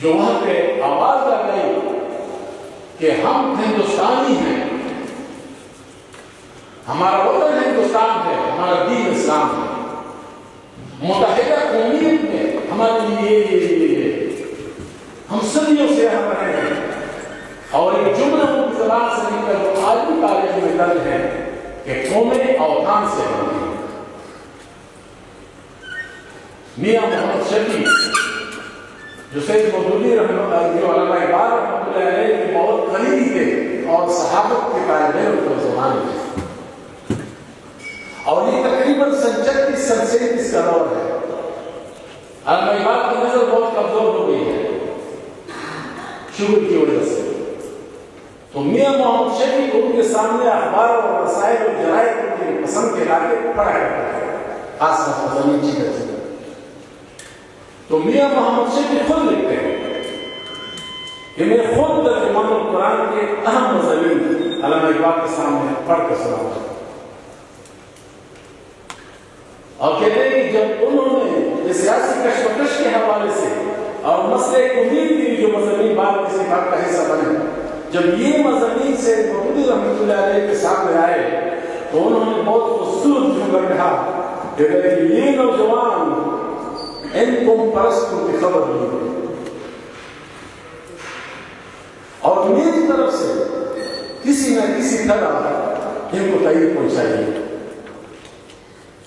جو وہاں پہ آواز لگائی کہ ہم ہندوستانی ہیں، ہمارا وطن ہندوستان ہے، ہمارا دین اسلام ہے، متحدہ قومیت میں ہمارے لیے ہم صدیوں سے ہم رہے ہیں، اور یہ جملہ ان کی زبان سے نکل کر آج بھی تاریخ میں درج ہے کہ قومیں اوطان سے بنتی ہیں۔ میاں محمد شفیع جو سید مودودی جو علامہ اقبال رحمۃ اللہ علیہ کے بہت قریبی تھے اور صحابت کے طالب علم کے زمانے میں، اور یہ تقریباً سن 36 سن 37 کا دور ہے۔ علامہ اقبال کی نظر بہت کمزور ہو گئی ہے شوگر کی وجہ سے، تو میاں محمد شفیع ان کے سامنے اخبار اور رسائل اور جرائد کے پسند کے علاقے پڑھا کرتے ہیں، خاص طور پر زمین چیزیں۔ تو میاں محمد شفیع خود لکھتے ہیں کہ میں خود ترجمان القرآن کے اہم مضامین علامہ اقبال کے سامنے پڑھ کر سناؤں گا، اور کہتے ہیں کہ جب انہوں نے سیاسی کشمکش کے حوالے سے اور مسئلہ امید کی جو مضامین بعد کسی بات کا حصہ بنے، جب یہ مضامین سے مودودی رحمۃ اللہ علیہ کے سامنے آئے تو انہوں نے بہت خوبصورت جملہ کہا کہ یہ نوجوان ان قوم پرستوں کی خبر نہیں، اور میری طرف سے کسی نہ کسی طرح ان کو تائید پہنچائیے۔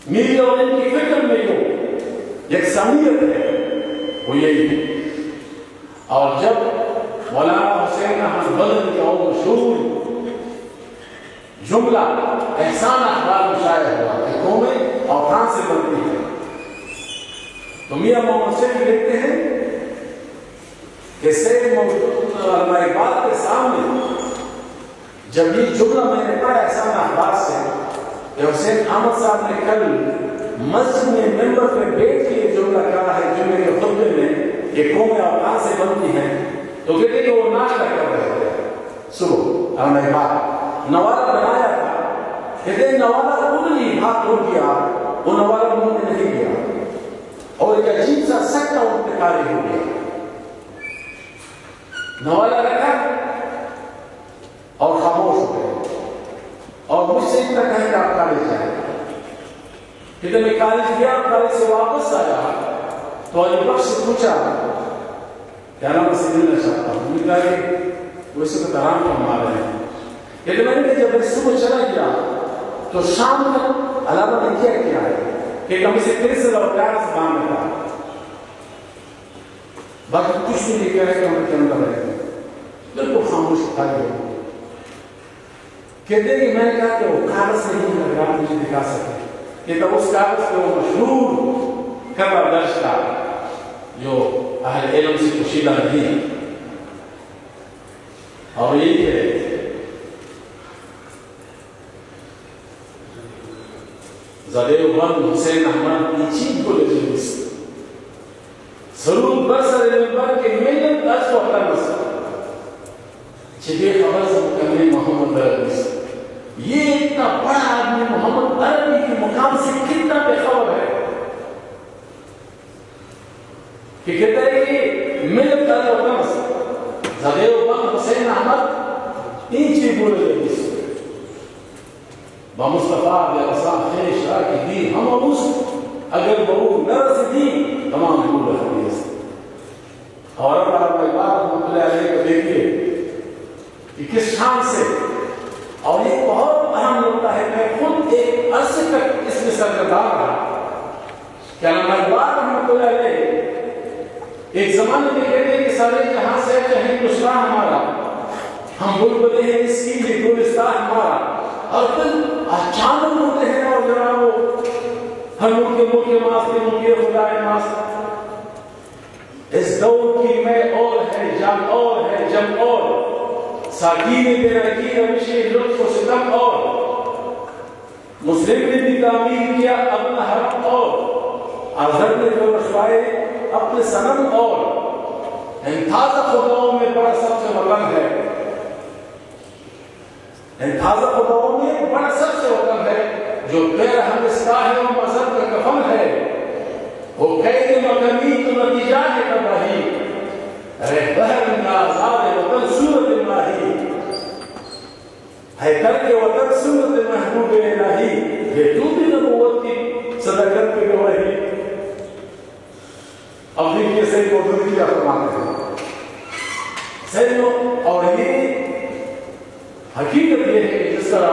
میری اور ان کی فکر میں جو یکسانیت ہے وہ یہی ہے۔ اور جب مولانا حسین احمد بدر کا وہ مشہور جملہ احسان احوال میں شائع ہوا کہ قومیں اوطان سے بنتی ہیں، تو میاں محمد شفیع لکھتے ہیں کہ سید مودودی علامہ اقبال کے سامنے جب یہ جملہ میں نے پڑھا احسان احوال سے کہ حسین احمد صاحب نے کل مسجد میں ممبر پہ بیٹھ کے یہ جملہ کہا ہے جمعے کے خطبے میں کہ قومیں اوطان سے بنتی ہیں، تو کہتے کہ وہ ناشتہ کر رہے تھے صبح علامہ اقبال نوالہ بنایا تھا، کہتے نوالہ انہی ہاتھ توڑ دیا، وہ نوالہ انہوں نے نہیں کیا، اور ایک عجیب سا سکتہ انتقالی ہو گیا، نوالہ رکھا اور خاموش ہو گئے، اور مجھ سے اتنا کہیں کہ آپ کالج جائیں، کہ میں کالج گیا، کالج سے واپس آیا تو علی بخش سے پوچھا کہ علامہ سے ملنا چاہتا ہوں، میں کہا کہ وہ اس وقت آرام فرما رہے ہیں، کہ میں نے جب میں صبح چلا گیا تو شام تک علامہ نے کیا کیا ہے کہ کم سے 30 اور 40 زبان میں تھا، باقی کچھ بھی نہیں کہہ رہے کہ ہم کے اندر رہے، بالکل خاموش تھا گیا۔ کہتے ہیں کہ میں نے کہا کہ وہ کاغذ نہیں لگ رہا مجھے دکھا سکے، کہ تب اس کاغذ پہ وہ مشہور خبر درج تھا جو اہل علم سے پوشیدہ نہیں، اور یہی ہے زدے بند حسین احمد پیچھید کو لجلس ضرور برسر علمبر کے ملت دست و اقتنس چھبے خبر سے مکمل محمد عربی، یہ اتنا بڑا آدمی محمد عربی کے مقام سے کتنا بے خبر ہے کہ کہتا ہے کہ ملت دست و اقتنس زدے بند حسین احمد پیچھید کو لجلس با مصطفیٰ بے اصلاح خیش را کی دی ہم اور اس اگر بہو نرس دی تمام حول حدیث، اور اب علامہ اقبال رحمۃ اللہ علیہ کو دیکھیے کہ کس شان سے، اور یہ بہت اہم نقطہ ہے، میں خود ایک عرصے تک اس میں سرگردان رہا کہ علامہ اقبال رحمۃ اللہ علیہ ایک زمانے میں کہتے ہیں کہ سارے جہاں سے چاہے ہندوستان ہمارا، ہم بلبلے ہیں اس کی بھی گلستان ہمارا، اور پھر اچانک ہوتے ہیں اور جناب وہ ہر ملک کے ماستے ملک خدا ماس، اس دور کی میں اور ہے جنگ اور ہے جنگ اور ساکین بے رکی روش لطف و ستم، اور مسلم نے بھی تعمیر کیا اپنا حرم، اور اظہر نے جو رسوائے اپنے صنم، اور انتہاز خداؤں میں بڑا سب سے وطن ہے، انتہاز خداؤں میں بڑا سب سے وطن ہے، جو پیر ہمستا ہے اور مذہب کا کفن ہے، وہ قید مقامی تو نتیجہ ہے تباہی، رہبر آزاد وطن صورت الہی ہے کر کے وطن سنت محبوب الہی یہ تو بھی نبوت کی صداقت کی گواہی. اب دیکھیے سید مودودی کیا فرماتے ہیں. سید اور یہ حقیقت یہ ہے کہ جس طرح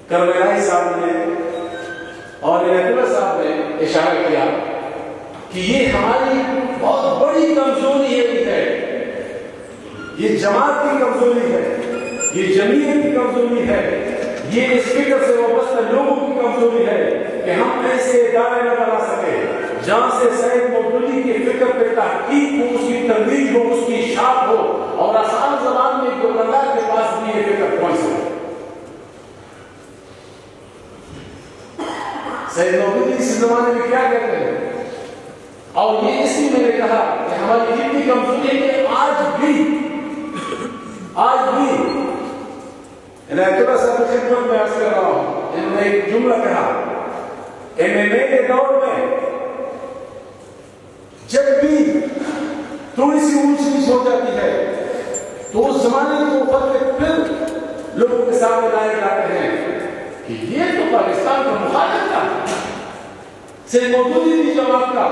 کربلائی صاحب نے اور عنایتullah صاحب نے اشارہ کیا کہ یہ ہماری بہت بڑی کمزوری ہے. یہ جماعت کی کمزوری ہے, یہ جمعیت کی کمزوری ہے, یہ اس فکر سے وابستہ لوگوں کی کمزوری ہے کہ ہم ایسے ادارے نہ بنا سکے جہاں سے سید مودودی کی فکر پہ تحقیق ہو, اس کی ترویج ہو, اس کی اشاعت ہو اور آسان زبان میں دکاندار کے پاس بھی یہ فکر پہنچ سکے. سید مودودی اس زمانے میں کیا کہتے ہیں اور یہ اس لیے میں نے کہا کہ ہماری کتنی کمزوری ہے کہ آج بھی عنایتullah صاحب کی خدمت میں عرض کر رہا ہوں. انہوں نے ایک جملہ کہا MMA کے دور میں جب بھی تھوڑی سی اونچ نیچ ہو جاتی ہے تو اس زمانے کے اوپر پھر لوگوں کے سامنے لائے جاتے ہیں کہ یہ تو پاکستان کا مخالف تھا, سید مودودی کی جماعت کا,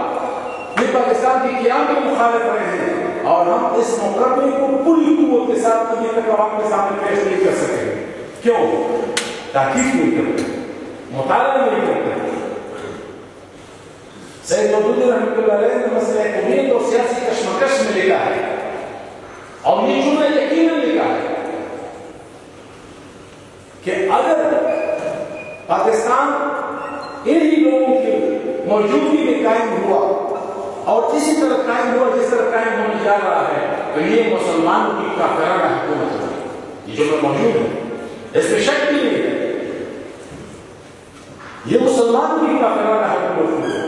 یہ پاکستان کی قیام کے مخالف رہے ہیں اور ہم اس مقدمے کو پوری قوت کے ساتھ ابھی تک عوام کے سامنے پیش نہیں کر سکے. کیوں؟ تحقیق نہیں کرتے, مطالعہ نہیں کرتے. سید مودودی رحمۃ اللہ علیہ نے مسئلہ قومیت اور سیاسی کشمکش میں لکھا ہے اور یہ جملہ یقیناً لکھا ہے کہ اگر پاکستان انہی لوگوں کی موجودگی میں قائم ہوا اور اسی طرح قائم ہوا جس طرح قائم ہونے جا رہا ہے تو یہ مسلمانوں کی کافرانہ حکومت ہوگی. یہ جو موجود ہے اس میں شک بھی نہیں ہے, یہ مسلمانوں کی کافرانہ حکومت ہوگی.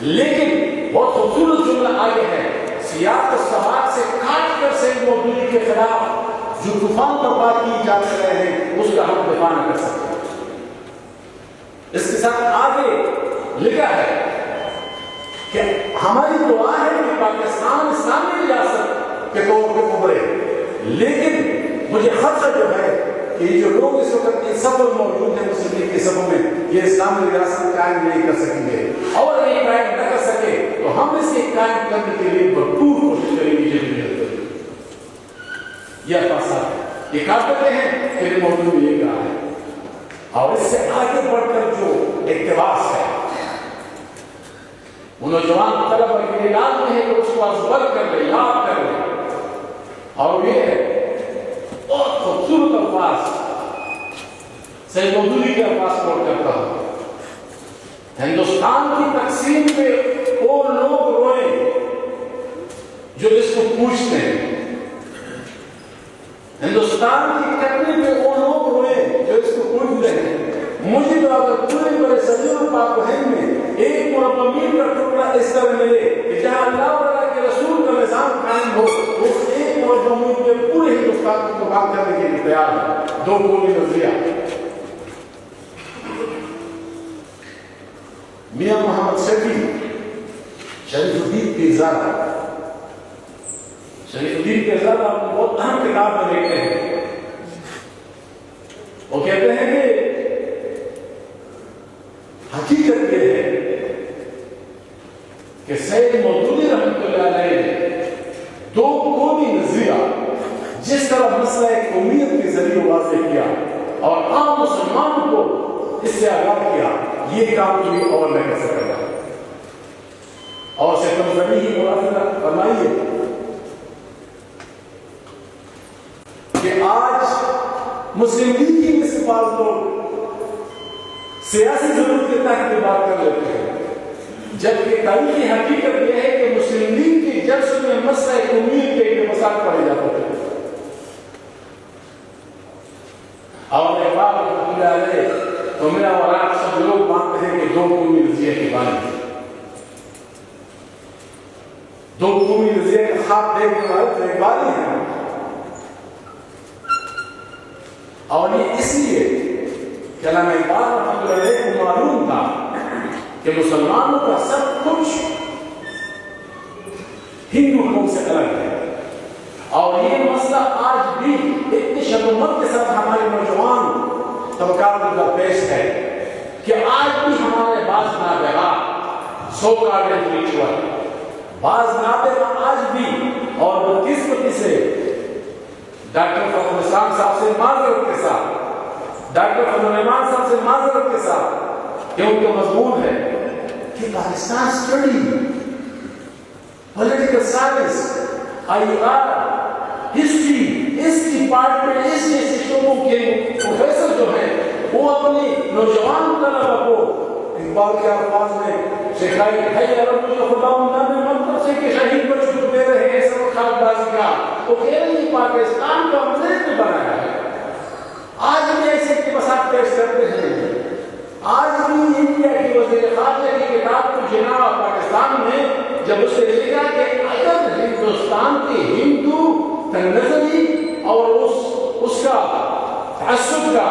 لیکن بہت خوبصورت جملہ آگے ہے, سیاق و سباق سے کاٹ کر سید مودودی کے خلاف جو طوفان برپا کی جاتے رہے ہیں اس کا ہم دفاع نہ کر سکتے. اس کے ساتھ آگے لکھا ہے کہ ہماری دعا ہے کہ پاکستان اسلامی ریاست کے طور پہ ابھرے, لیکن مجھے خدشہ جو ہے کہ جو لوگ اس وقت کے سفر موجود ہیں مسلمین کے سفر میں یہ اسلامی ریاست قائم نہیں کر سکیں گے اور یہ قائم نہ کر سکے تو ہم اس کے قائم کرنے کے لیے بھرپور کوشش کریں گے. یہ الفاظ یہ کہتے ہیں کہ موضوع میں یہ کہا ہے اور اس سے آگے بڑھ کر جو اقتباس ہے وہ نوجوان طلبہ کے لیے لازمی ہے کہ اس کو ازبر کر لے, یاد کر لے. اور یہ ہے بہت خوبصورت الفاظ سید مودودی کے الفاظ کوٹ کرتا ہوں. ہندوستان کی تقسیم پہ وہ لوگ روئے جو اس کو پوچھتے ہیں, ہندوستان کی کٹنے پہ وہ لوگ روئے جو اس کو پوچھتے ہیں. مجھے تو اگر پورے بڑے صدیوں پاک و ہند میں ایک مربع میل کا ٹکڑا اس طرح ملے کہ جہاں اللہ اور اللہ کے رسول کا نظام قائم ہو اس ایک مربع میل میں پورے ہندوستان کو تباہ کرنے کے لیے تیار ہے. دو قومی نظریہ میاں محمد شفیع شریف الدین پیرزادہ, شریف الدین پیرزادہ آپ کو بہت اہم کتاب میں دیکھتے ہیں. وہ کہتے ہیں کہ حقیقت یہ ہے کہ سید مودودی رحمۃ اللہ علیہ نے دو قومی نظریہ جس طرح مسئلہ قومیت کے ذریعے واضح کیا اور عام مسلمانوں کو اس سے آگاہ کیا, یہ کام کوئی اور نہ کر سکے گا. اور ستم زنی ہی ملاحظہ فرمائیے کہ آج مسلم لیگ کی میں سے بعض لوگ سیاسی ضرورت کے تحت کی بات کر لیتے ہیں, جبکہ تاریخی حقیقت یہ ہے کہ مسلم لیگ کی جلسوں میں مسئلہ قومیت کے مسائل پڑے جاتے تھے. اور اقبال رحمۃ اللہ علیہ تو میرا اور آپ سب لوگ مانتے ہیں کہ دو قومی نظریے کی بات ہے, دو قومی نظریے کا خواب دیکھنے والے اقبال ہی ہیں. اور یہ اس لیے کہ علامہ اقبال رحمۃ اللہ علیہ کو معلوم تھا کہ مسلمانوں کا سب کچھ ہندو قوم سے الگ ہے. اور یہ مسئلہ آج بھی اتنی شدت کے ساتھ ہمارے نوجوان طبقات میں درپیش ہے کہ آج بھی ہمارے بعض نابغہ سو کارڈ ریچول بعض نابغہ آج بھی اور بدقسمتی سے ڈاکٹر فخر اسلام صاحب سے معذرت کے ساتھ ڈاکٹر فضل الرحمان صاحب سے معذرت کے ساتھ کہ ان کا مضمون ہے کہ Pakistan study political science IR history اس ڈپارٹمنٹ اس جیسے شعبوں کے پروفیسر جو ہیں وہ اپنی نوجوان طلبہ کو اقبال کے الفاظ میں سکھائی کہ ہے اگر مجھے خدا اللہ نے منتر سے کہ شہید بچ چکے رہے ہیں سب خاک بازی کا تو کہہ رہے ہیں پاکستان کا ملک بنایا ہے. آج بھی ایسے اقتباسات پیش کرتے ہیں. آج بھی انڈیا کی وزیر خارجہ کی کتاب کو جناب پاکستان میں جب اسے لکھا کہ اگر ہندوستان کے ہندو تنظری اور اس کا تعصب کا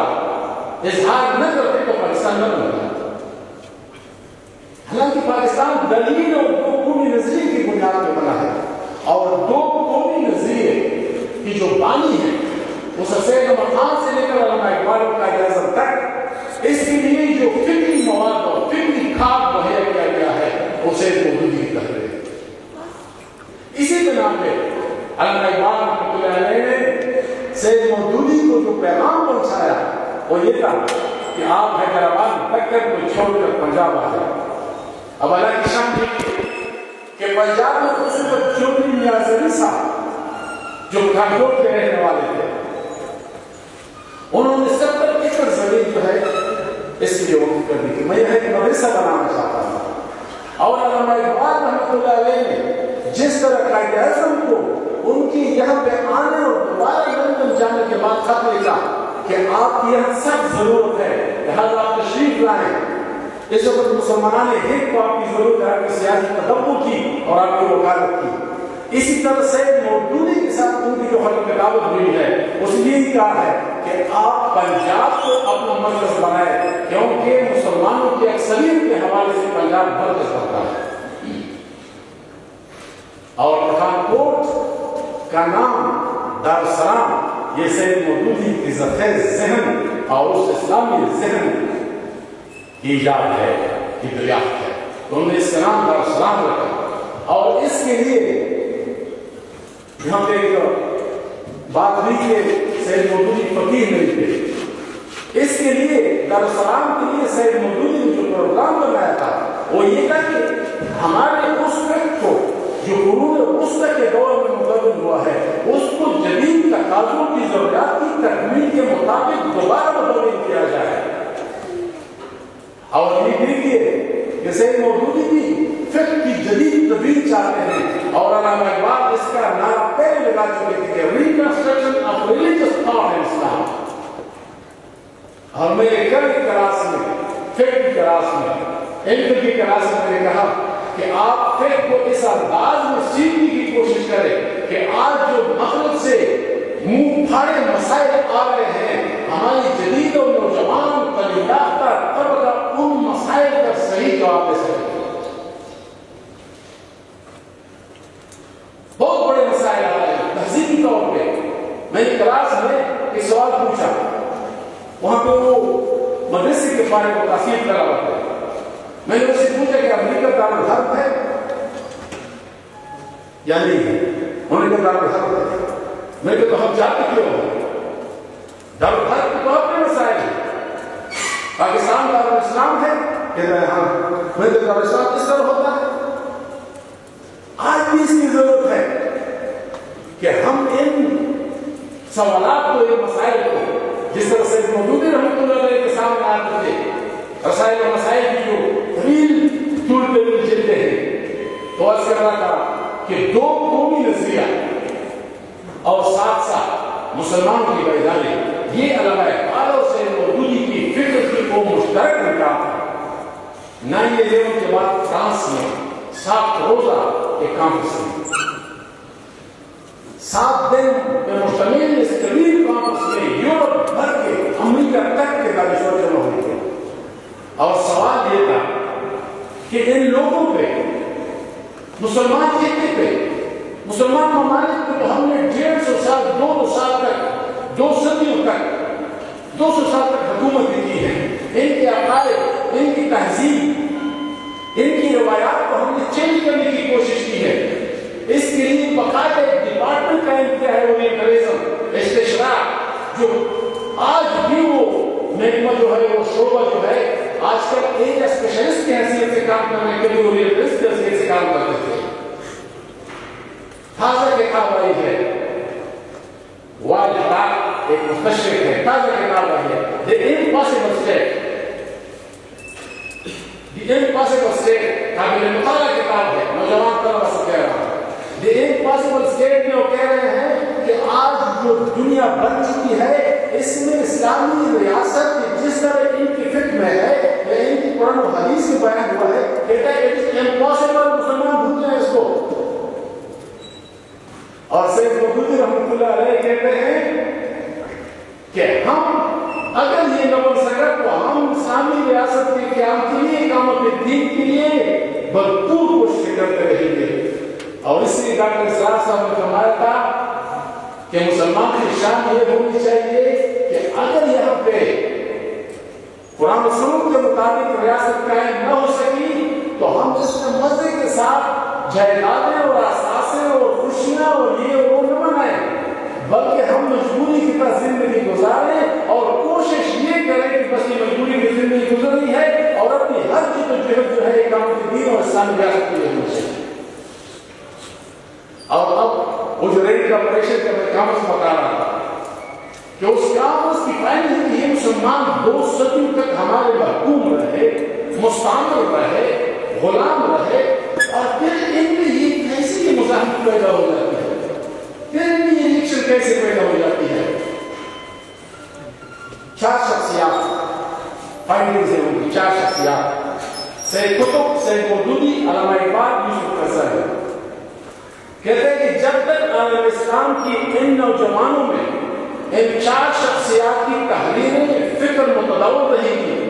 اظہار نہ کرتے تو پاکستان نہ بنتا. حالانکہ پاکستان دلیل اور دو قومی نظریے کی بنیاد پہ بنا ہے اور دو قومی نظریے کی جو بانی ہے وہ سید احمد خان سے لے کر علامہ اقبال اور قائد اعظم تک اس کے لیے جو فکری مواد اور فکری کھاد مہیا کیا گیا ہے اسے مودودی کہتے ہیں. اسی بنا پہ علامہ اقبال رحمۃ اللہ علیہ نے سید مودودی کو جو پیغام پہنچایا وہ یہ تھا کہ آپ حیدرآباد دکن کو چھوڑ کر پنجاب آ جائیں. اب اللہ کی شان دیکھیے کہ پنجاب میں اس وقت چودھری نیاز علی صاحب جو پٹھانکوٹ کے رہنے والے تھے انہوں نے 70 ایکڑ زمین جو ہے اس لیے وقف کر دی کہ میں ایک مدرسہ بنانا چاہتا ہوں. اور علامہ اقبال رحمۃ اللہ علیہ نے جس طرح قائد اعظم کو ان کی یہاں پہ آنے اور دوبارہ لندن جانے کے بعد خط لکھا کہ آپ کی یہاں سخت ضرورت ہے لہٰذا آپ تشریف لائیں. اس وقت مسلمان ہند کو آپ کی ضرورت ہے آپ کی سیاسی تدبر کی اور آپ کی وکالت کی. اسی طرح سے مودودی کے ساتھ ان کی جو خط کتابت ہوئی ہے اس لیے ہی کہا ہے کہ آپ پنجاب کو اپنا مرکز بنائے کیونکہ مسلمانوں کی اکثریت کے حوالے سے پنجاب مرکز بنتا ہے. اور پٹھانکوٹ کا نام دارالسلام یہ سید مودودی کی ذخیر ذہن اور اس اسلامی ذہن کی ایجاد ہے کی دریافت ہے تو انہوں نے اس کا نام دارالسلام رکھا. اور اس کے لیے یہاں پہ ایک بات ہوئی کہ سید مودودی فقیر نہیں تھے. اس کے لیے دارالسلام کے لیے سید مودودی نے جو پروگرام بنایا تھا وہ یہ تھا کہ ہمارے اس وقت کو جو قرون وسطی کے دور میں متعلق ہوا ہے اس کو جدید تقاضوں کی ضروریات کی تکمیل کے مطابق دوبارہ متعلق کیا جائے. اور یہ دیکھیے کہ سید مودودی بھی فقہ کی جدید تبدیل چاہتے ہیں اور علامہ اقبال اس کا نعرہ پہلے لگا چکے تھے کہ reconstruction of religious thought in Islam. اور میرے کل کی کلاس میں فقہ کی کلاس میں علم کی کلاس میں میں نے کہا کہ آپ فقہ کو اس انداز میں سیکھنے کی کوشش کریں کہ آج جو مغرب سے منہ پھاڑے مسائل آ رہے ہیں ہماری جدید اور نوجوان تعلیم یافتہ طبقہ ان مسائل کا صحیح جواب دے سکے. بہت بڑے مسائل آ رہے ہیں تہذیبی طور پہ. میں نے کلاس میں ایک سوال پوچھا وہاں پہ وہ مدرسے کے بارے میں تاثیر کر رہا تھا. میں نے اس سے پوچھا کہ امریکہ دارالحرب ہے یا نہیں ہے. انہوں نے کہا دارالحرب ہے. میں نے کہا تو ہم جاتے کیوں ہیں؟ دارالحرب کے تو اپنے مسائل ہیں. پاکستان دارالاسلام ہے کہہ رہے ہیں ہاں. میں نے کہا دارالاسلام کس طرح ہوتا ہے؟ آج بھی اس کی ضرورت ہے کہ ہم ان سوالات کو ان مسائل کو جس طرح سے مودودی رحمۃ اللہ علیہ کے سامنے آتے تھے رسائل و مسائل کی جو ریل ٹول پہ چلتے ہیں تو عرض کر رہا تھا کہ دو قومی نظریہ اور ساتھ ساتھ مسلمانوں کی بیداری یہ علامہ اقبال اور سید مودودی کی فکر کی وہ مشترک نکات ہے. 9/11 کے بعد فرانس میں 7 روزہ ایک کانفرنس میں 7 دن میں مشتمل اس طویل کانفرنس میں یورپ بھر کے امریکہ تک کے دانشور جمع ہوئے تھے. اور سوال یہ تھا کہ ان لوگوں پہ مسلمان خطے پہ مسلمان ممالک کو ہم نے 150 سال 200 سال تک 2 صدیوں تک 200 سال تک حکومت کی ہے. ان کے عقائد، ان کی تہذیب، ان کی روایات کو ہم نے چینج کرنے کی کوشش کی ہے. اس کے لیے باقاعدہ ایک ڈپارٹمنٹ قائم کیا ہے اورینٹلزم استشراق، جو آج بھی وہ محکمہ جو ہے، وہ شعبہ جو ہے، آج کل ایک اسپیشلسٹ کی حیثیت سے کام کرنے کے لیے اورینٹلسٹ کی حیثیت سے کام کرتے تھے. تازہ کتاب آئی ہے، وائل ڈاک ایک مستشرق ہے، تازہ کتاب آئی ہے The Impossible State. The Impossible State قابل مطالعہ کتاب ہے، نوجوان طلبہ سے کہہ رہا ہوں. The Impossible State میں وہ کہہ رہے ہیں کہ آج جو دنیا بن چکی ہے، اس میں اسلامی ریاست جس طرح ان کی فکر میں ہے یا ان کی قرآن و حدیث میں بیان ہوا ہے، کہتا ہے it is impossible. مسلمان بھول جائیں اس کو. اور سید مودودی رحمۃ اللہ علیہ کہتے ہیں کہ ہم اگر یہ نبل سکت کو ہم اسلامی ریاست کے قیام کے لیے، اقامت دین کے لیے بھرپور کوشش کرتے رہیں گے. اور اس لیے ڈاکٹر اسرار صاحب نے فرمایا تھا کہ مسلمان کی شان یہ ہونی چاہیے کہ اگر یہاں پہ قرآن و سنت کے مطابق ریاست قائم نہ ہو سکی تو ہم اس میں مزے کے ساتھ جائیدادیں اور اثاثے اور خوشیاں اور یہ وہ نہ بنائیں، بلکہ ہم مجبوری کی طرح زندگی گزاریں اور کوشش یہ کریں کہ بس یہ مجبوری کی زندگی گزرنی ہے اور اپنی ہر جدوجہد جو ہے اقامت دین اور اسلامی ریاست کے لیے ہونی چاہیے. اور اب وہ جو ریٹ کا پریشر کا میں کامس بتا رہا تھا کہ اس کامس کی فائدہ ہے کہ یہ مسلمان 2 صدیوں تک ہمارے محکوم رہے، مستعمر رہے، غلام رہے، اور پھر ان میں یہ کیسی مزاحمت پیدا ہو جاتی ہے، پھر ان میں یہ ریکشن کیسے پیدا ہو جاتی ہے. 4 شخصیات فائنڈنگز ہیں ان کی، 4 شخصیات: سید قطب، سید مودودی، علامہ اقبال، یوسف قرضاوی. کہتے ہیں کہ جب تک عالم اسلام کی ان نوجوانوں میں ان 4 شخصیات کی تحریریں فکر متداول رہے گی،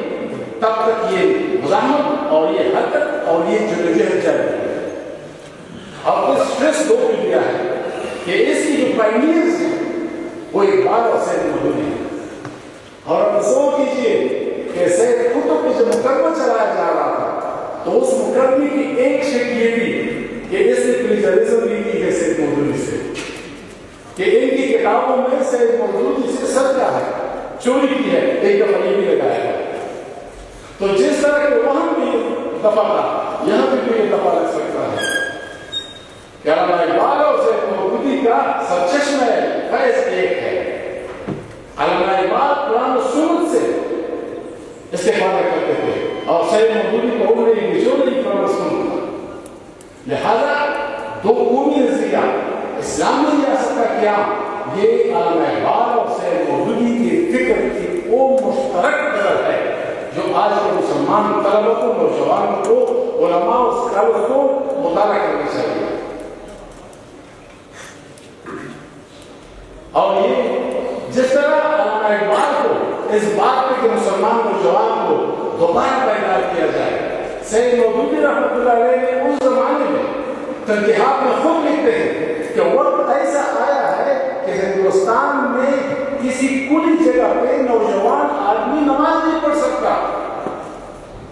تب تک یہ مزاحمت اور یہ حرکت اور یہ جدوجہد جاری ہے. اور کچھ اسٹریس 2 بھی دیا ہے کہ اس کی جو پائنیئرز ہیں وہ اقبال اور سید مودودی ہیں. اور اب تصور کیجیے کہ سید قطب پہ جب مقدمہ چلایا جا رہا تھا تو اس مقدمے کی ایک شکل یہ تھی کہ اس نے پلیجرزم لی کی ہے سید مودودی سے، کہ ان کی کتابوں میں سید مودودی سے سر کیا ہے، چوری کی ہے، ایک دفعہ یہ بھی لگایا ہے. تو جس طرح کے وہاں بھی دفعہ تھا، یہاں بھی کوئی دفعہ لگ سکتا ہے. کہ علامہ اقبال اور سید مودودی کا سرچشمہ فیض ایک ہے. علامہ اقبال قرآن و سنت سے استفادہ کرتے تھے اور سید مودودی کو عمر نچوڑی قرآن و سنت تھا. لہذا 2 قومی نظریہ اسلامی ریاست کا قیام یہ علامہ اقبال اور سید مودودی کی فکر کی وہ مشترک نظر ہے جو آج کے مسلمان طلبہ کو، نوجوانوں کو، علماء اور اسکالر کو مطالعہ کرنا چاہیے. اور یہ جس طرح علامہ اقبال کو اس بات پہ کہ مسلمان نوجوان کو دوبارہ بیدار کیا جائے، سید مودودی رحمۃ اللہ علیہ نے اس زمانے میں تنقیحات میں خود لکھتے ہیں کہ وقت ایسا آیا ہے کہ ہندوستان میں کسی کلی جگہ پہ نوجوان آدمی نماز نہیں پڑھ سکتا.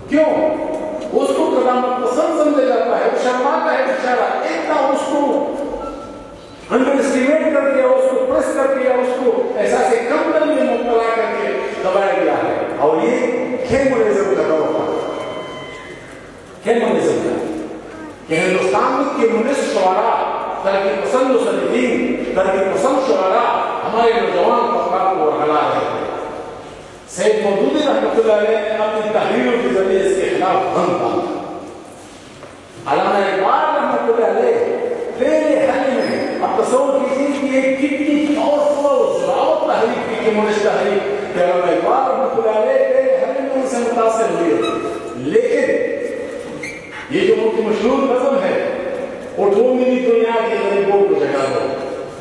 کیوں؟ اس کو قدامت پسند سمجھا جاتا ہے، وہ شرماتا ہے بیچارہ، اتنا اس کو انڈر اسٹیمیٹ کر دیا، اس کو پریس کر دیا، اس کو احساس کمتری میں مبتلا کر کے دبایا گیا ہے. اور یہ کھیمونزم کا دور تھا، کھیمونزم کا کہ ہندوستان میں کمیونسٹ شعراء، ترقی پسند مصنفین، ترقی پسند شعراء ہمارے نوجوان طبقات کو ہلا رہے تھے. سید مودودی رحمۃ اللہ علیہ نے اپنی تحریروں کے ذریعے اس کے خلاف بند باندھا. علامہ اقبال رحمۃ اللہ علیہ پہلے حل میں اب تصور کیجیے کہ یہ کتنی اور ضرورت تحریک کی کمیونسٹ تحریک کہ علامہ اقبال رحمۃ اللہ علیہ پہلے حل میں ان سے متاثر ہوئے. لیکن یہ جو ان کی مشہور نظم ہے، اٹھو میری دنیا کے غریبوں کو جگا دو،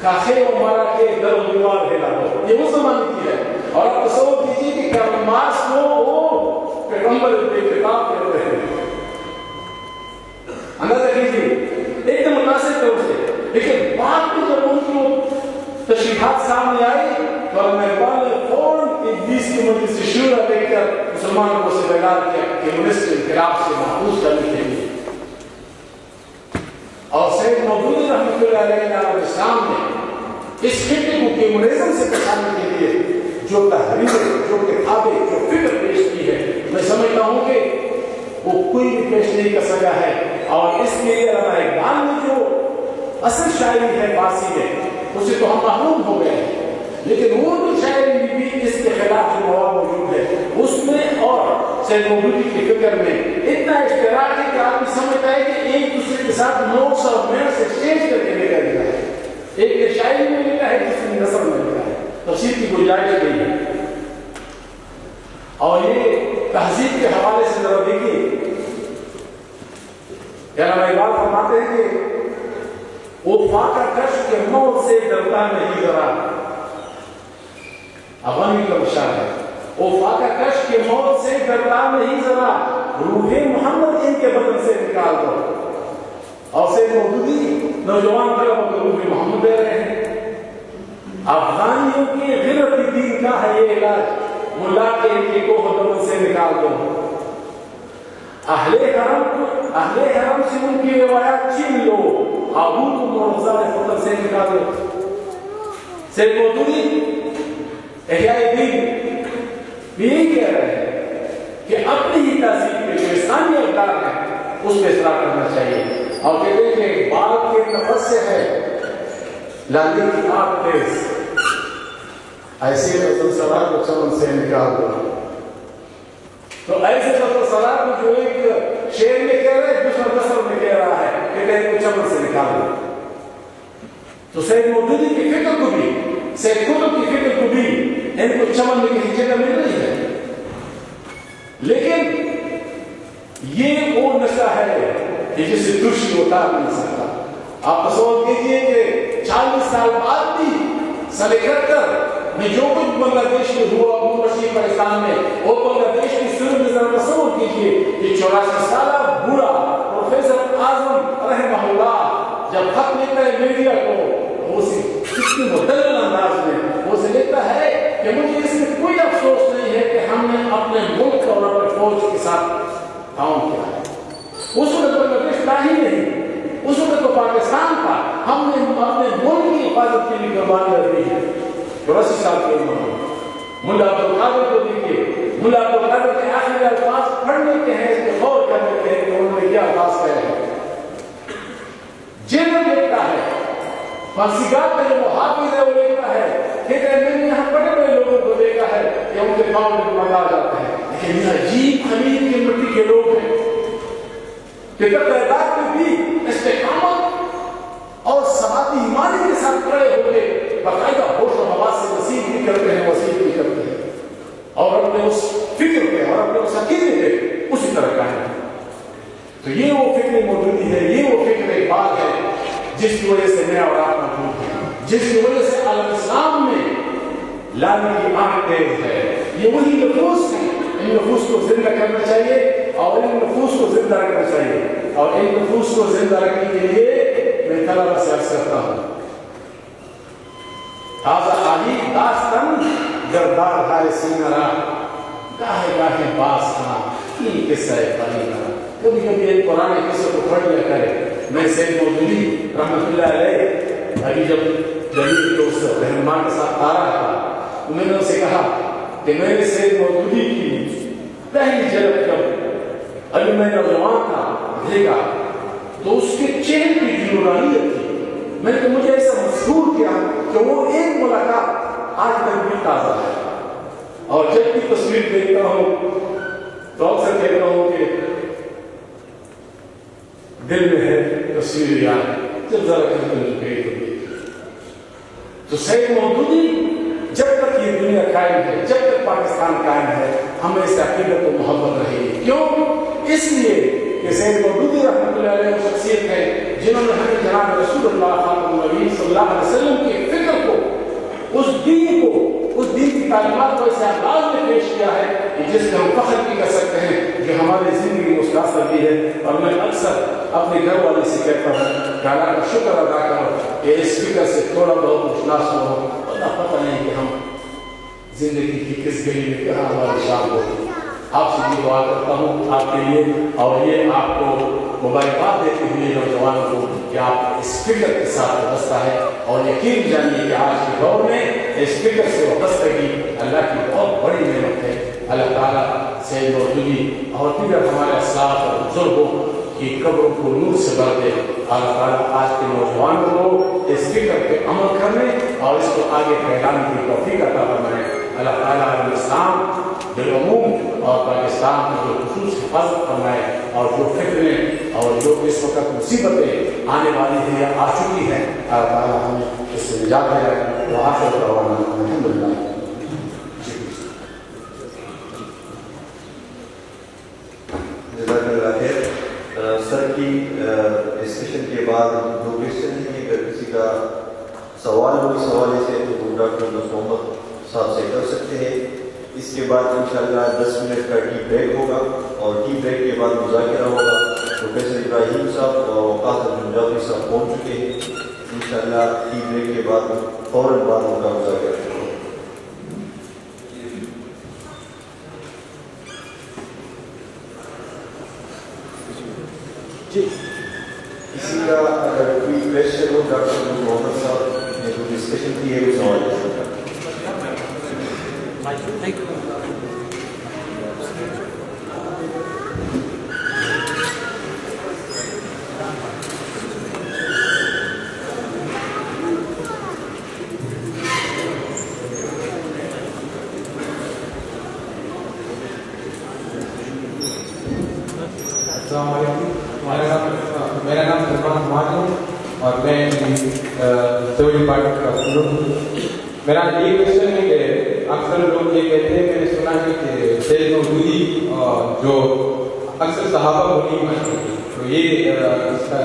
کاخے و مارا کے در و دیوار ہلا دو، یہ اس زمانے کی ہے. اور آپ تصور کیجیے کہ کارل مارکس کو وہ پیغمبر بے کتاب کہتے ہیں. اندازہ کیجیے ایک دم متاثر طور سے. لیکن تحقیقات سامنے آئی تو اقبال نے فوراً 20 کی مجلس شورا دیکھ کر مسلمانوں کو سے بیدار کیا کہ کمیونسٹ انقلاب سے محفوظ کرنے کے لیے. اور سید مودودی رحمۃ اللہ علیہ السلام نے اس خطے کو کمیونزم سے بچانے کے لیے جو تحریریں، جو کتابیں، جو فکر پیش کی ہے، میں سمجھتا ہوں کہ وہ کوئی بھی پیش نہیں کر سکا ہے. اور اس کے لیے علامہ اقبال نے جو اصل شاعری ہے فارسی میں اسے تو ہم محروم ہو گئے ہیں، لیکن اردو شاعری میں بھی اس کے خلاف جو مواد موجود ہے اس میں اور سید مودودی کی فکر میں اتنا اشتراک ہے کہ آدمی سمجھتا ہے کہ ایک دوسرے کے ساتھ نوٹس اور میئر سے چینج کر کے لکھا گیا ہے. ایک شاعری میں لکھا ہے، دوسری نثر میں لکھا ہے، تفسیر کی گنجائش نہیں ہے. اور یہ تہذیب کے حوالے سے ذرا دیکھیے، علامہ اقبال فرماتے ہیں کہ وہ فاقہ کش کے موت سے ڈرتا نہیں ذرا. افغانی کا مشاعر ہے، وہ فاقہ کش کے موت سے ڈرتا نہیں ذرا، روح محمد ان کے بدن سے نکال دو. اور سید مودودی نوجوان طلبہ کو روح محمد دے رہے ہیں. افغانیوں کی غیرت دین کا ہے یہ علاج، ملا کے ان کی کوہ بدن سے نکال دو. اہل حرم سے ان کی روایات چھین لو، آبود کو معجزہ فطر سے نکال دو. سید مودودی احیاء دین یہی کہہ رہے ہیں کہ اپنی ہی تہذیب میں جو اسلامی اقدار ہے اس پہ اصرار کرنا چاہیے. اور کہتے ہیں کہ بال کے نفس سے ہے لالی کی آگ تیز، ایسے غزل سرا کو چمن سے نکال دو. تو ایسے غزل سرا کو جو ایک شعر میں کہہ رہا ہے دوسرا نثر میں کہہ رہا ہے کہ ان کو چمن سے نکال دو. تو سید مودودی کی فکر کو بھی، سید قطب کی فکر کو بھی ان کو چمن میں کسی جگہ مل رہی ہے. لیکن یہ وہ نشہ ہے کہ جسے ترشی اتار نہیں سکتا. آپ تصور کیجئے کہ 40 سال بعد بھی سن 71 میں جو کچھ بنگلہ دیش میں ہوا مشرقی پاکستان میں، وہ بنگلہ دیش کی صورت میں ذرا تصور کیجئے کہ 84 سالہ بوڑھا پروفیسر اعظم رحمہ اللہ جب خط لکھتا ہے میڈیا کو، وہ کتنی مدلل انداز میں وہ سے لکھتا ہے کہ مجھے اس میں کوئی افسوس نہیں ہے کہ ہم نے اپنے ملک اور اپنے فوج کے ساتھ تعاون کیا ہے. اس وقت بنگلہ دیش تھا ہی نہیں، اس وقت تو پاکستان تھا. ہم نے اپنے ملک کی حفاظت کے لیے قربانیاں دی ہیں. 84 سال کی عمر میں ملا عبدالقادر کو دیکھیے، ملا عبدالقادر کے آخری الفاظ پڑھنے کے ہیں، اس پہ غور کرنے کے ہیں کہ انہوں نے کیا الفاظ کہے ہیں. جنرل لکھتا ہے، فارسیگات کا جو محافظ ہے وہ لکھتا ہے کہ میں نے یہاں بڑے بڑے لوگوں کو دیکھا ہے کہ ان کے پاؤں میں مگا جاتے ہیں، لیکن یہ عجیب خلیج کی مٹی کے لوگ ہیں کہ تعداد میں بھی استقامت اور ثباتی ایمانی کے ساتھ کھڑے ہو کے باقاعدہ ہوش و حواس سے وسیع بھی کرتے ہیں، وسیع بھی کرتے ہیں، اور اپنے اس فکر پہ اور اپنے اس عقیدے پہ اسی طرح کا ہے. تو یہ وہ فکر مودودی ہے، یہ وہ فکر اقبال ہے جس کی وجہ سے نیا اولاد موجود ہے، جس کی وجہ سے عالم اسلام میں لانے کی آنکھ تیز ہے. یہ وہی نفوس ہیں، ان نفوس کو زندہ کرنا چاہیے اور ان نفوس کو زندہ رکھنا چاہیے. اور ان نفوس کو زندہ رکھنے کے لیے میں طلبہ سے عرض کرتا ہوں، تازہ عالی داستان گردار ہائے سینہ را، گاہے گاہے باس ہاں این قصہ قریبا. کبھی کبھی ایک پرانے قصے کو پڑھ لیا کرے. میں سید مودودی رحمۃ اللہ علیہ ابھی جب جلیل کے اس رہنما کے ساتھ آ رہا تھا تو میں نے اسے کہا کہ میں نے سید مودودی کی پہلی جھلک جب ابھی میں نوجوان تھا دیکھا تو اس کے چہرے کی جو نورانیت تھی، میں نے مجھے ایسا محسوس کیا کہ وہ ایک ملاقات آج تک بھی تازہ ہے. اور جب بھی تصویر دیکھتا ہوں تو اکثر کہتا ہوں کہ دل میں ہے تصویر یاد، جب ذرا کہیں تو سید مودودی جب تک یہ دنیا قائم ہے، جب تک پاکستان قائم ہے، ہمیں اس عقیدت و محبت رہے گی. کیوں؟ اس لیے کہ سید مودودی رحمۃ اللہ علیہ وہ شخصیت ہے جنہوں نے ہمیں جناب رسول اللہ خاتم النبیین صلی اللہ علیہ وسلم کی فکر کو، اس دین کی تعلیمات کو اس انداز میں پیش کیا ہے کہ جس سے ہم فخر بھی کر سکتے ہیں کہ ہماری زندگی مستاثر بھی ہے. اور میں اکثر اپنے گھر والے سے کہتا ہوں کہ اللہ کا شکر ادا کرو کہ اس فکر سے تھوڑا بہت مشناس ہو. بتائیں کہ ہم زندگی کی کس گلی میں کہاں ہماری شام ہوگی. آپ سے یہ دعا کرتا ہوں آپ کے لیے اور یہ آپ کو مبارکباد دیتے ہوئے نوجوانوں کو کہ آپ اس فکر کے ساتھ وابستہ ہے اور یقین جانیے کہ آج کے دور میں اس فکر سے وابستگی اللہ کی بہت بڑی نعمت ہے. اللہ تعالیٰ سید مودودی اور دیگر ہمارے اسلاف اور بزرگوں کی قبروں کو نور سے بھر دے. اللہ تعالیٰ آج کے نوجوانوں کو اس فکر پہ عمل کرنے اور اس کو آگے پھیلانے کی توفیق عطا فرمائے. اللہ تعالیٰ اسلام بالعموم اور پاکستان کی جو خصوص حفاظت فرمائے اور جو فکریں اور جو اس وقت مصیبتیں آنے والی ہیں یا آ چکی ہیں اللہ تعالیٰ ہمیں اس سے نجات دے. وہ آخر دعوانا الحمدللہ. جزاک اللہ خیر. سر کی ڈسکشن کے بعد دو کوشچن ہیں. اگر کسی کا سوال ہو اس حوالے سے تو وہ ڈاکٹر محمد صاحب سے کر سکتے ہیں. اس کے بعد انشاءاللہ 10 منٹ کا ٹی بریک ہوگا اور ٹی بریک کے بعد مذاکرہ ہوگا. پروفیسر ابراہیم صاحب اور وقاص الجنجاوی صاحب پہنچ چکے ہیں. انشاءاللہ ٹی بریک کے بعد فوراً بعد ان کا مذاکرہ ہوگا. کسی کا اگر کوئی کویشچن ہو ڈاکٹر محمد صاحب نے جو ڈسکشن کی ہے اس حوالے سے. السلام علیکم. میرا نام سلمان حماد ہے اور میں سول ڈپارٹمنٹ کا اسٹوڈنٹ ہوں. میرا یہ کوشچن ہے کہ اکثر لوگ یہ کہتے ہیں, میں نے سنا ہے کہ سید مودودی جو اکثر صحابہ کو نہیں مانتے, تو یہ اس کا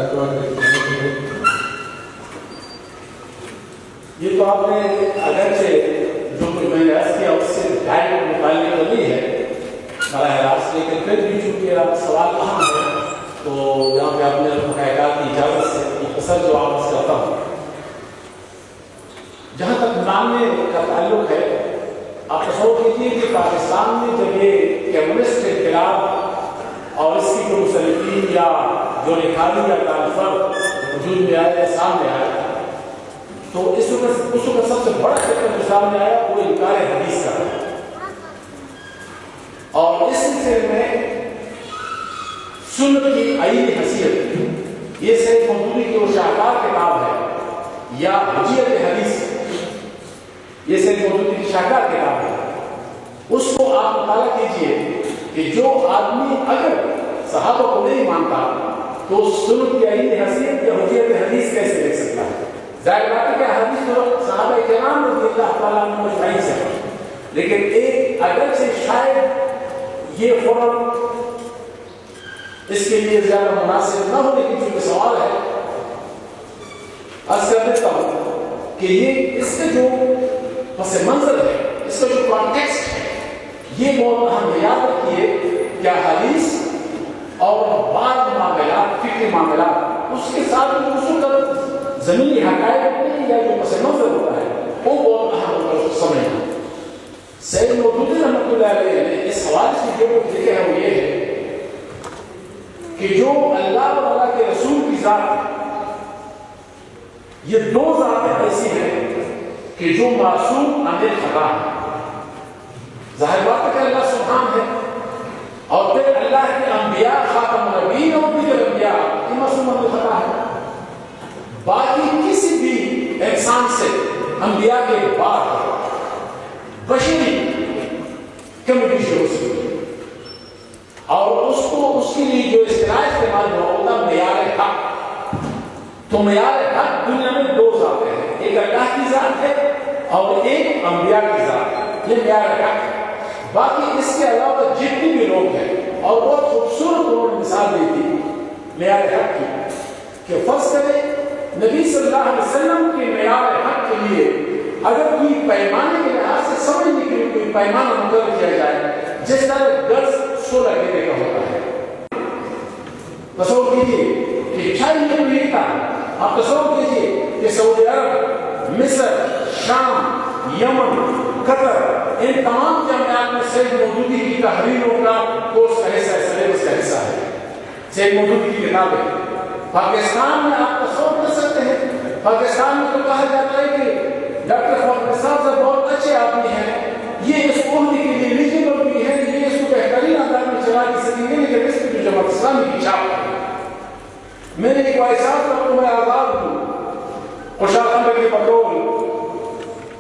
یہ تو آپ نے اگرچہ جو کچھ میں نے عرض کیا اس سے ڈائریکٹ متعلق تو نہیں ہے براہ راست, لیکن پھر بھی چونکہ آپ سوال اہم ہے تو یہاں پہ آپ نے مقاعدات کی اجازت سے مختصر جواب اس کرتا ہوں. جہاں تک ماننے کا تعلق ہے, آپ تصور کیجیے کہ پاکستان میں جب یہ کمیونسٹ انقلاب اور اس کی جو مصنفین یا جو لکھاری یا تالیفر وجود میں آئے یا سامنے آئے تو اس وقت سب سے بڑا فکر جو سامنے آیا وہ انکار حدیث کا ہے. اور اس سلسلے میں سنت کی آئینی حیثیت یہ سید مودودی کی وہ شاہکار کتاب ہے یا حجیت حدیث, یہ سید مودودی کی شاہکار کتاب ہے. اس کو آپ مطالعہ کیجئے کہ جو آدمی اگر صحابہ کو نہیں مانتا تو سنت کی آئینی حیثیت یا حجیت حدیث کیسے دیکھ سکتا ہے. ظاہر بات ہے کہ حدیث تو صحابہ کرام رضی اللہ تعالیٰ عنہ مجمعین سے ہے, لیکن ایک اگرچہ شاید یہ فوراً اس کے لیے زیادہ مناسب نہ ہو, لیکن چونکہ سوال ہے عرض کر دیتا ہوں کہ یہ اس کا جو پس منظر ہے, اس کا جو کانٹیکسٹ ہے, یہ بہت اہم ہے. یاد رکھیے کیا حدیث اور بعض معاملات فکری معاملات اس کے ساتھ جو کا زمینی حقائق نہیں یا جو پس منظر ہوتا ہے وہ بہت اہم ہوتا ہے, اس کو سمجھنا. سید مودودی رحمۃ اللہ علیہ نے اس حوالے سے جو کچھ لکھا ہے وہ یہ ہے کہ جو اللہ اور اللہ کے رسول کی ذات, یہ دو ذاتیں ایسی ہیں کہ جو معصوم عن خطا ہے. ظاہر بات ہے کہ اللہ سبحان ہے اور پھر اللہ کے انبیاء خاتم النبیین اور دیگر انبیاء یہ معصوم عن خطا ہے. باقی کسی بھی انسان سے انبیاء کے بعد بشری کمیونیکیشن ہو سکتی ہے اور اس کو اس کے لیے جو اصطلاح استعمال ہوا ہوتا معیار حق. تو معیار حق دنیا میں دو ذاتیں ہیں, ایک اللہ کی ذات ہے اور ایک انبیاء کی ذات, یہ معیار حق ہے. باقی اس کے علاوہ جتنے بھی لوگ ہیں اور بہت خوبصورت انہوں نے مثال دی تھی معیار حق کی کہ فرض کریں نبی صلی اللہ علیہ وسلم کے معیار حق کے لیے اگر کوئی پیمانے کے لحاظ سے سمجھنے کے لیے کوئی پیمانہ مقرر کیا جائے جس طرح گز 16 گنے کا ہوتا ہے. تصور کیجیے کہ 6 نہیں تھا. آپ تصور کیجیے کہ سعودی عرب, مصر, شام, یمن، قطر، ان تمام جامعات میں سید مودودی کی تحریروں کا کورس کا حصہ ہے، سلیبس کا حصہ ہے سید مودودی کی کتابیں۔ پاکستان میں آپ تصور کر سکتے ہیں، پاکستان میں تو کہا جاتا ہے کہ ڈاکٹر فخر صاحب بہت اچھے آدمی ہیں، یہ اس عہدے کے لیے ایلیجیبل بھی ہے، یہ اس کو بہترین انداز میں چلا کے سکیں گے، لیکن اس کی جو جماعت اسلامی کی چھاپ ہے۔ میرے ایک احساس کا تو میں آزاد ہوں، خوشحال خان کے پٹرول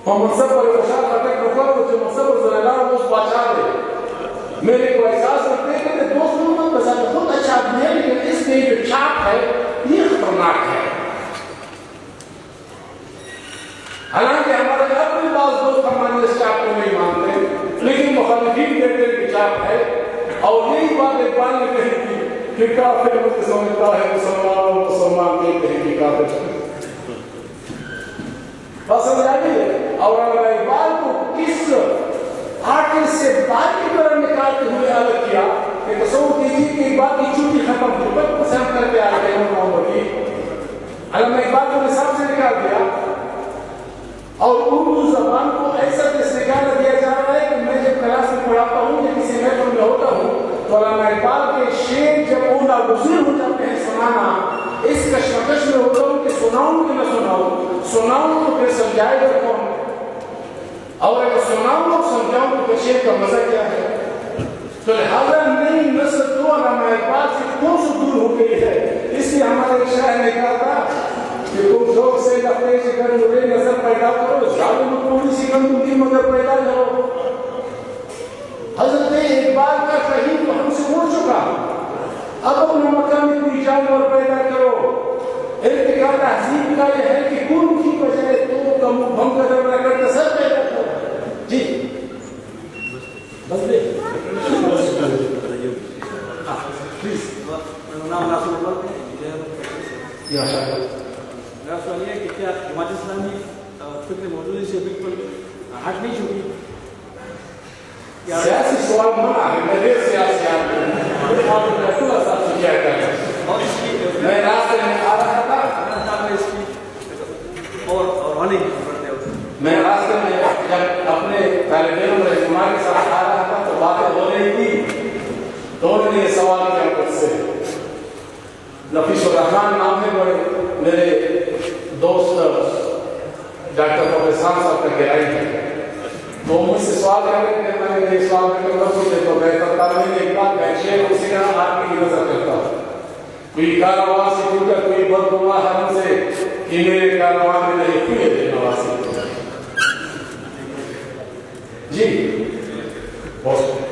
محمد صبر خوشحال خان کے جو منصب زلیلار وہ اس بادشاہ دے، میرے کو احساس رکھتے ہیں کہ دوست محمد بزاد بہت اچھا آدمی ہے، لیکن اس کی جو چھاپ ہے یہ خطرناک ہے۔ حالانکہ ہمارے اپنے بعض دوست ہمارے اس چھاپ کو نہیں مانتے، لیکن مخالفین کہتے ہیں کہ چھاپ ہے، اور یہی بات اقبال نے کہی تھی کہ کافر مجھے سمجھتا ہے مسلمان، اور مسلمان کہتے ہیں کہ کافر۔ بس سمجھ آگئی ہے۔ اور اقبال کو کس آرٹسٹ سے بات کی طرح نکالتے ہوئے الگ کیا کہ تصور کیجیے کہ اقبال کی چھٹی ختم ہوئی، بس پسند کرتے آ گئے محمد کی علامہ اقبال کو نصاب سے نکال دیا، اور اردو زبان کو ایسا نکالا دیا جا رہا ہے کہ میں جب کلاس میں پڑھاتا ہوں یا کسی محفل میں ہوتا ہوں تو علامہ اقبال کے شعر جب اولا گزر ہو جاتے ہیں سنانا، اس کشمکش میں ہوتا ہوں کہ سناؤں کہ نہ سناؤں، سناؤں تو پھر سمجھائے گا کون، اور اگر سناؤں اور سمجھاؤں تو پھر شعر کا مزہ کیا ہے۔ تو لہٰذا نئی نسل تو علامہ اقبال سے کون سے دور ہو گئی ہے، اس لیے ہمارے ایک شاعر نے کہا تھا کہ تم ذوق سے لفظ کر نورے نظر پیدا کرو، ظالم کوئی سی گندم کی مگر پیدا کرو۔ حضرت اقبال کا شہید تو ہم سے اڑ چکا، اب اپنا مقام کوئی جانور پیدا کرو۔ ارتقاء تہذیب کا یہ ہے کہ خون کی بجائے تو کا منہ بھنگ قدر نہ کرتے سب پیدا کرو۔ جی بس دے پلیز۔ نام ناصر عمر یا شاء میرا سوال یہ ہے کہ کیا جماعت اسلامی فکر مودودی سے بالکل ہٹ نہیں چکی؟ سیاسی سوال منع ہے، میرے سیاسی آدمی اور اس کی میں راستے میں آ رہا تھا، اس کی اور ہونے کی ضرورت ہے۔ میں راستے میں جب اپنے طالب علم رہنما کے ساتھ آ رہا تھا تو باتیں ہو رہی تھی، تو انہوں نے یہ سوال کیا مجھ سے، نفیس الرحمان نام ہے میرے دوست ڈاکٹر فخر صاحب کا گہرائی ہے، تو مجھ سے سوال کر رہے تھے، میں نے یہ سوال کر کے پوچھے تو بہتر تھا میں نے ایک بات شیخ اسی کا آدمی کی نظر کرتا ہوں، کوئی کارواں سے ٹوٹا کوئی بدگما حرم سے کہ میرے کارواں میں نہیں کوئی ہے نواسی۔ جی بہت